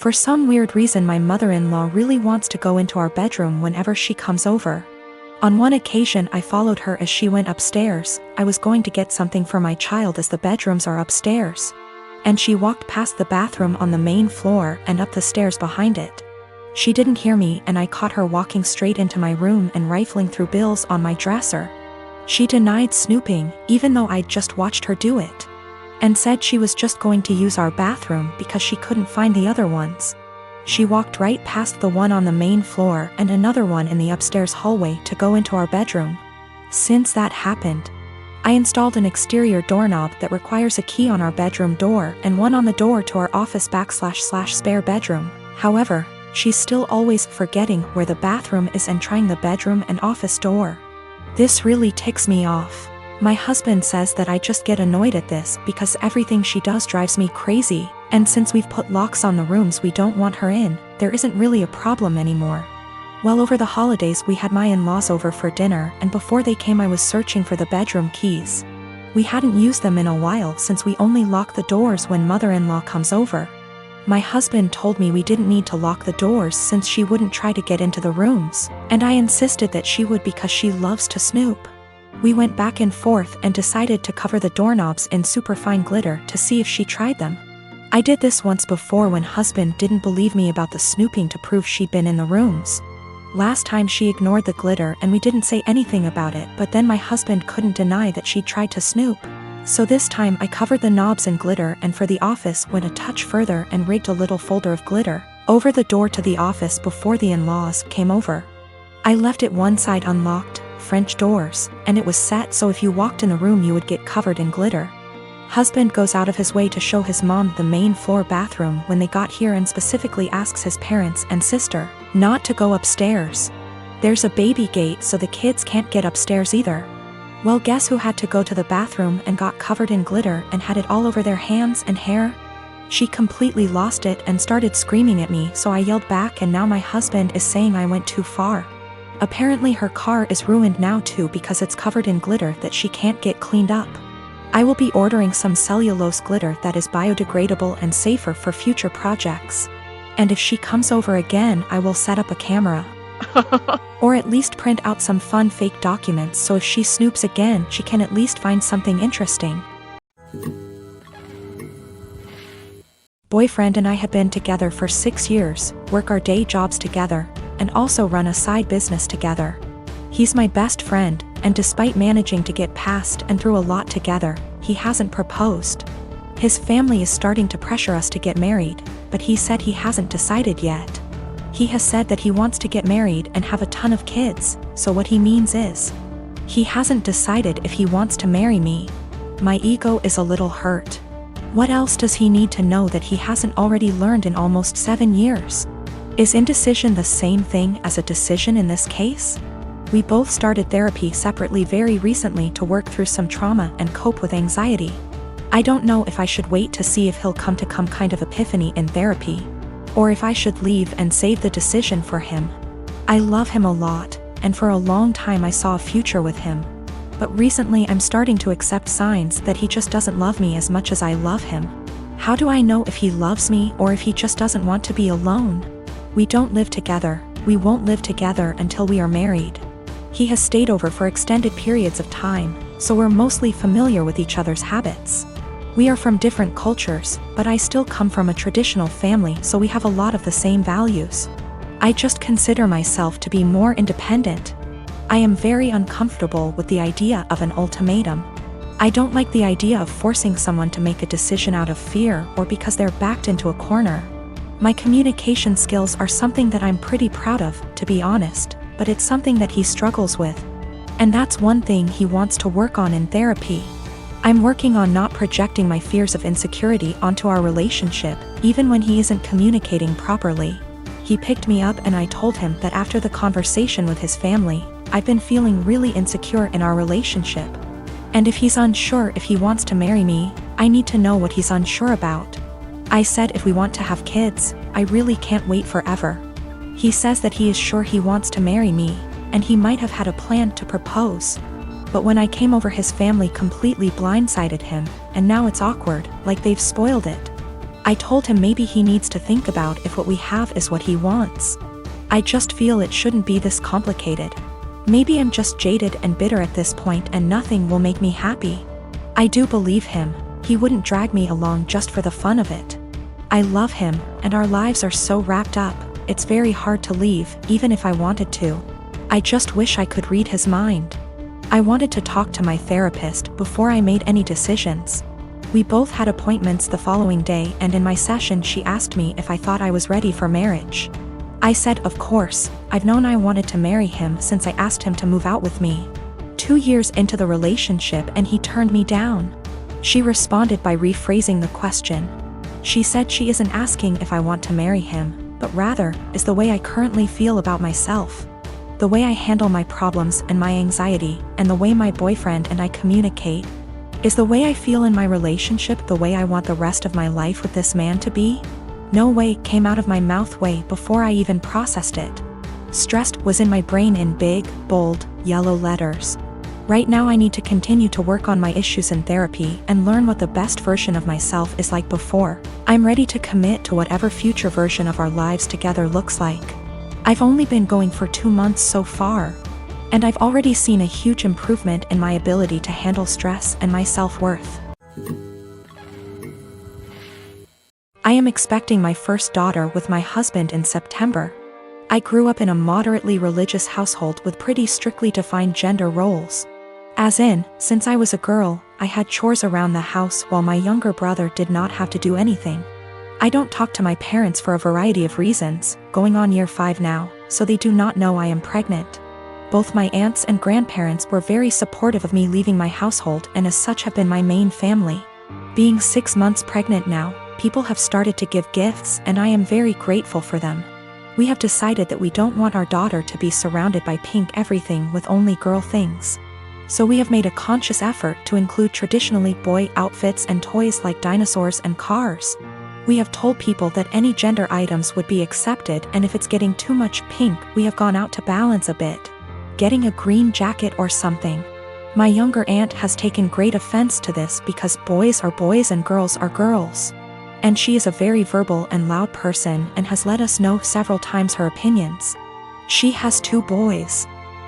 For some weird reason my mother-in-law really wants to go into our bedroom whenever she comes over. On one occasion I followed her as she went upstairs. I was going to get something for my child as the bedrooms are upstairs. And she walked past the bathroom on the main floor and up the stairs behind it. She didn't hear me and I caught her walking straight into my room and rifling through bills on my dresser. She denied snooping, even though I'd just watched her do it. And said she was just going to use our bathroom because she couldn't find the other ones. She walked right past the one on the main floor and another one in the upstairs hallway to go into our bedroom. Since that happened, I installed an exterior doorknob that requires a key on our bedroom door and one on the door to our office / spare bedroom. However, she's still always forgetting where the bathroom is and trying the bedroom and office door. This really ticks me off. My husband says that I just get annoyed at this because everything she does drives me crazy, and since we've put locks on the rooms we don't want her in, there isn't really a problem anymore. Well, over the holidays we had my in-laws over for dinner, and before they came I was searching for the bedroom keys. We hadn't used them in a while since we only lock the doors when mother-in-law comes over. My husband told me we didn't need to lock the doors since she wouldn't try to get into the rooms, and I insisted that she would because she loves to snoop. We went back and forth and decided to cover the doorknobs in superfine glitter to see if she tried them. I did this once before when husband didn't believe me about the snooping to prove she'd been in the rooms. Last time she ignored the glitter and we didn't say anything about it, but then my husband couldn't deny that she'd tried to snoop. So this time I covered the knobs in glitter and for the office went a touch further and rigged a little folder of glitter over the door to the office before the in-laws came over. I left it one side unlocked, French doors, and it was set so if you walked in the room you would get covered in glitter. Husband goes out of his way to show his mom the main floor bathroom when they got here and specifically asks his parents and sister not to go upstairs. There's a baby gate so the kids can't get upstairs either. Well, guess who had to go to the bathroom and got covered in glitter and had it all over their hands and hair? She completely lost it and started screaming at me, so I yelled back and now my husband is saying I went too far. Apparently her car is ruined now too because it's covered in glitter that she can't get cleaned up. I will be ordering some cellulose glitter that is biodegradable and safer for future projects. And if she comes over again I will set up a camera. Or at least print out some fun fake documents so if she snoops again she can at least find something interesting. Boyfriend and I have been together for 6 years, work our day jobs together, and also run a side business together. He's my best friend, and despite managing to get past and through a lot together, he hasn't proposed. His family is starting to pressure us to get married, but he said he hasn't decided yet. He has said that he wants to get married and have a ton of kids, so what he means is, he hasn't decided if he wants to marry me. My ego is a little hurt. What else does he need to know that he hasn't already learned in almost 7 years? Is indecision the same thing as a decision in this case? We both started therapy separately very recently to work through some trauma and cope with anxiety. I don't know if I should wait to see if he'll come to some kind of epiphany in therapy, or if I should leave and save the decision for him. I love him a lot, and for a long time I saw a future with him. But recently I'm starting to accept signs that he just doesn't love me as much as I love him. How do I know if he loves me or if he just doesn't want to be alone? We don't live together, we won't live together until we are married. He has stayed over for extended periods of time, so we're mostly familiar with each other's habits. We are from different cultures, but I still come from a traditional family, so we have a lot of the same values. I just consider myself to be more independent. I am very uncomfortable with the idea of an ultimatum. I don't like the idea of forcing someone to make a decision out of fear or because they're backed into a corner. My communication skills are something that I'm pretty proud of, to be honest, but it's something that he struggles with. And that's one thing he wants to work on in therapy. I'm working on not projecting my fears of insecurity onto our relationship, even when he isn't communicating properly. He picked me up and I told him that after the conversation with his family, I've been feeling really insecure in our relationship. And if he's unsure if he wants to marry me, I need to know what he's unsure about. I said if we want to have kids, I really can't wait forever. He says that he is sure he wants to marry me, and he might have had a plan to propose. But when I came over his family completely blindsided him, and now it's awkward, like they've spoiled it. I told him maybe he needs to think about if what we have is what he wants. I just feel it shouldn't be this complicated. Maybe I'm just jaded and bitter at this point and nothing will make me happy. I do believe him. He wouldn't drag me along just for the fun of it. I love him, and our lives are so wrapped up, it's very hard to leave, even if I wanted to. I just wish I could read his mind. I wanted to talk to my therapist before I made any decisions. We both had appointments the following day, and in my session she asked me if I thought I was ready for marriage. I said of course. I've known I wanted to marry him since I asked him to move out with me. 2 years into the relationship and he turned me down. She responded by rephrasing the question. She said she isn't asking if I want to marry him, but rather, is the way I currently feel about myself. The way I handle my problems and my anxiety, and the way my boyfriend and I communicate. Is the way I feel in my relationship the way I want the rest of my life with this man to be? No way came out of my mouth way before I even processed it. Stressed was in my brain in big, bold, yellow letters. Right now I need to continue to work on my issues in therapy and learn what the best version of myself is like before I'm ready to commit to whatever future version of our lives together looks like. I've only been going for 2 months so far, and I've already seen a huge improvement in my ability to handle stress and my self-worth. I am expecting my first daughter with my husband in September. I grew up in a moderately religious household with pretty strictly defined gender roles. As in, since I was a girl, I had chores around the house while my younger brother did not have to do anything. I don't talk to my parents for a variety of reasons, going on year 5 now, so they do not know I am pregnant. Both my aunts and grandparents were very supportive of me leaving my household and as such have been my main family. Being 6 months pregnant now, people have started to give gifts and I am very grateful for them. We have decided that we don't want our daughter to be surrounded by pink everything with only girl things. So we have made a conscious effort to include traditionally boy outfits and toys like dinosaurs and cars. We have told people that any gender items would be accepted, and if it's getting too much pink, we have gone out to balance a bit. Getting a green jacket or something. My younger aunt has taken great offense to this because boys are boys and girls are girls. And she is a very verbal and loud person and has let us know several times her opinions. She has 2 boys.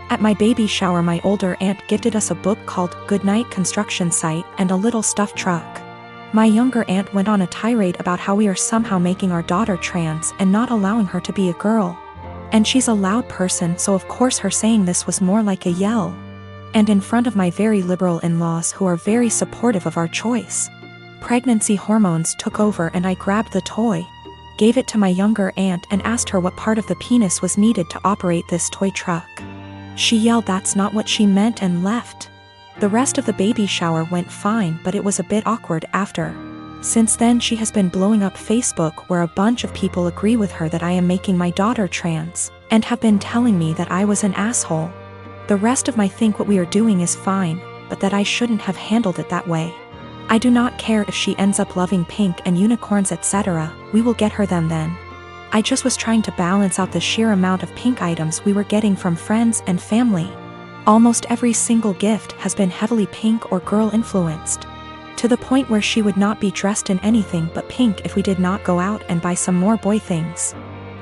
At my baby shower my older aunt gifted us a book called Goodnight Construction Site and a little stuffed truck. My younger aunt went on a tirade about how we are somehow making our daughter trans and not allowing her to be a girl. And she's a loud person, so of course her saying this was more like a yell. And in front of my very liberal in-laws who are very supportive of our choice. Pregnancy hormones took over and I grabbed the toy, gave it to my younger aunt and asked her what part of the penis was needed to operate this toy truck. She yelled that's not what she meant and left. The rest of the baby shower went fine, but it was a bit awkward after. Since then she has been blowing up Facebook where a bunch of people agree with her that I am making my daughter trans, and have been telling me that I was an asshole. The rest of my think what we are doing is fine, but that I shouldn't have handled it that way. I do not care if she ends up loving pink and unicorns etc., we will get her them then. I just was trying to balance out the sheer amount of pink items we were getting from friends and family. Almost every single gift has been heavily pink or girl influenced. To the point where she would not be dressed in anything but pink if we did not go out and buy some more boy things.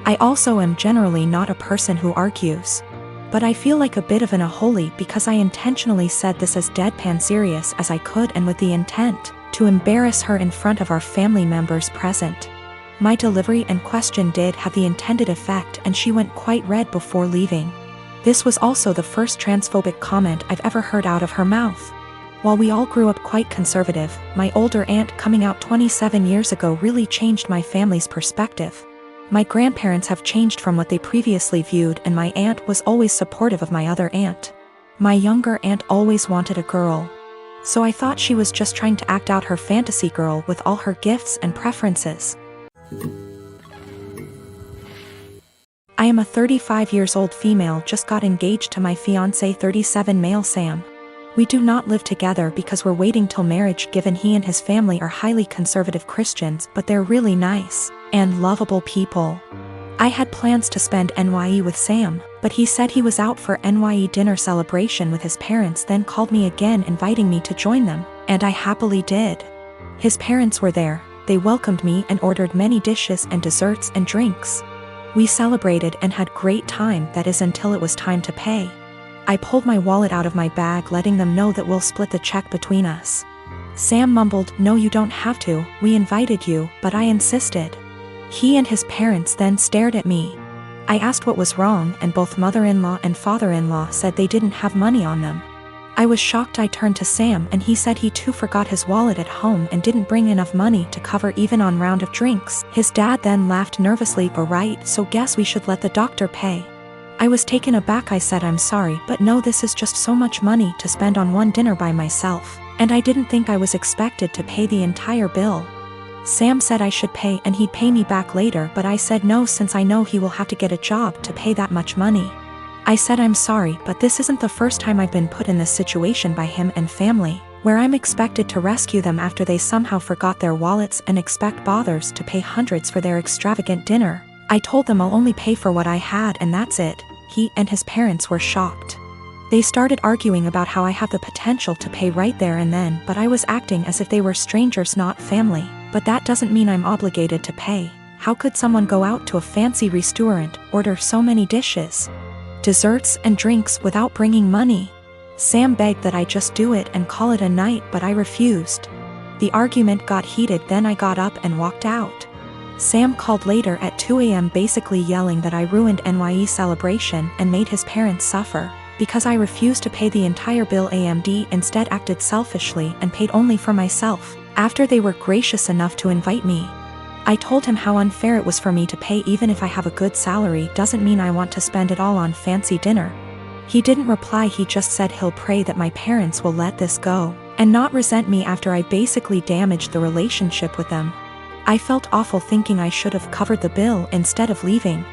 I also am generally not a person who argues. But I feel like a bit of an unholy because I intentionally said this as deadpan serious as I could and with the intent to embarrass her in front of our family members present. My delivery and question did have the intended effect and she went quite red before leaving. This was also the first transphobic comment I've ever heard out of her mouth. While we all grew up quite conservative, my older aunt coming out 27 years ago really changed my family's perspective. My grandparents have changed from what they previously viewed and my aunt was always supportive of my other aunt. My younger aunt always wanted a girl. So I thought she was just trying to act out her fantasy girl with all her gifts and preferences. I am a 35 years old female just got engaged to my fiancé 37 male Sam. We do not live together because we're waiting till marriage given he and his family are highly conservative Christians but they're really nice and lovable people. I had plans to spend NYE with Sam, but he said he was out for NYE dinner celebration with his parents then called me again inviting me to join them, and I happily did. His parents were there, They welcomed me and ordered many dishes and desserts and drinks. We celebrated and had great time, that is until it was time to pay. I pulled my wallet out of my bag, letting them know that we'll split the check between us. Sam mumbled, "No, you don't have to, we invited you," but I insisted. He and his parents then stared at me. I asked what was wrong, and both mother-in-law and father-in-law said they didn't have money on them. I was shocked. I turned to Sam and he said he too forgot his wallet at home and didn't bring enough money to cover even on round of drinks. His dad then laughed nervously. "Right, so guess we should let the doctor pay." I was taken aback. I said, "I'm sorry, but no, this is just so much money to spend on one dinner by myself, and I didn't think I was expected to pay the entire bill." Sam said I should pay and he'd pay me back later, but I said no, since I know he will have to get a job to pay that much money. I said, "I'm sorry, but this isn't the first time I've been put in this situation by him and family, where I'm expected to rescue them after they somehow forgot their wallets and expect bothers to pay hundreds for their extravagant dinner." I told them I'll only pay for what I had and that's it. He and his parents were shocked. They started arguing about how I have the potential to pay right there and then, but I was acting as if they were strangers, not family. But that doesn't mean I'm obligated to pay. How could someone go out to a fancy restaurant, order so many dishes, desserts and drinks without bringing money? Sam begged that I just do it and call it a night, but I refused. The argument got heated, then I got up and walked out. Sam called later at 2 a.m. basically yelling that I ruined NYE celebration and made his parents suffer, because I refused to pay the entire bill. AMD instead acted selfishly and paid only for myself, after they were gracious enough to invite me. I told him how unfair it was for me to pay. Even if I have a good salary doesn't mean I want to spend it all on fancy dinner. He didn't reply, he just said he'll pray that my parents will let this go, and not resent me after I basically damaged the relationship with them. I felt awful thinking I should have covered the bill instead of leaving.